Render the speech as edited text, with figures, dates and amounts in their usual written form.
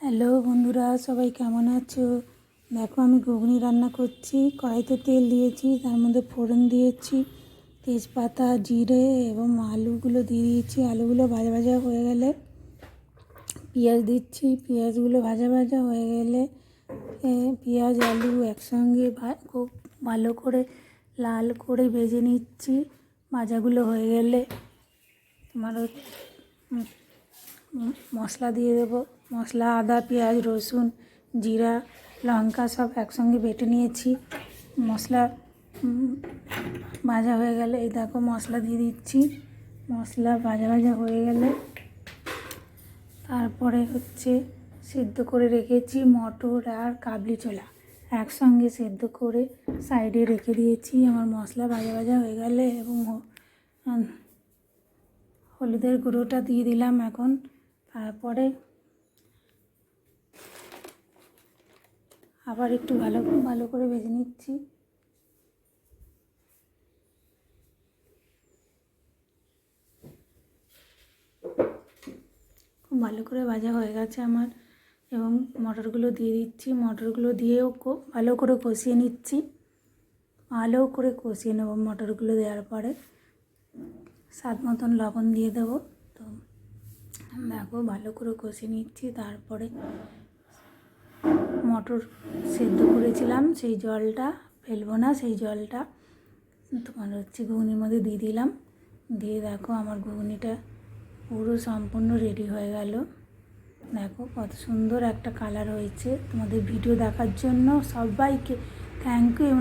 Hello বন্ধুরা, সবাই কেমন আছো? দেখো আমি ঘুগনি রান্না করছি। কড়াইতে তেল দিয়েছি, তার মধ্যে ফোড়ন দিয়েছি তেজপাতা, জিরে এবং আলুগুলো দিয়ে দিয়েছি। আলুগুলো ভাজা ভাজা হয়ে গেলে পেঁয়াজ দিচ্ছি। পেঁয়াজগুলো ভাজা ভাজা হয়ে গেলে পেঁয়াজ আলু একসঙ্গে খুব ভালো করে লাল করে ভেজে নিচ্ছি। ভাজাগুলো হয়ে গেলে তোমার মশলা দিয়ে দেবো। মশলা আদা, পেঁয়াজ, রসুন, জিরা, লঙ্কা সব একসঙ্গে বেটে নিয়েছি। মশলা ভাজা হয়ে গেলে এই দেখো মশলা দিয়ে দিচ্ছি। মশলা ভাজা ভাজা হয়ে গেলে তারপরে সেদ্ধ করে রেখেছি মটর আর কাবলি ছোলা একসঙ্গে সেদ্ধ করে সাইডে রেখে দিয়েছি। আমার মশলা ভাজা ভাজা হয়ে গেলে এবং হলুদের গুঁড়োটা দিয়ে দিলাম এখন। তারপরে আবার একটু ভালো করে ভেজে নিচ্ছি। খুব ভালো করে ভাজা হয়ে গেছে আমার, এবং মটরগুলো দিয়ে দিচ্ছি। মটরগুলো দিয়েও খুব ভালো করে কষিয়ে নিচ্ছি। ভালো করে কষিয়ে নেব। মটরগুলো দেওয়ার পরে স্বাদ মতন লবণ দিয়ে দেবো। তো দেখো ভালো করে কষিয়ে নিচ্ছি। তারপরে মটর সেদ্ধ করেছিলাম সেই জলটা ফেলবো না, সেই জলটা তোমার ঘুগনির মধ্যে দিয়ে দিলাম। দিয়ে দেখো আমার ঘুগনিটা পুরো সম্পূর্ণ রেডি হয়ে গেল। দেখো কত সুন্দর একটা কালার হয়েছে। তোমাদের ভিডিও দেখার জন্য সবাইকে থ্যাংক ইউ।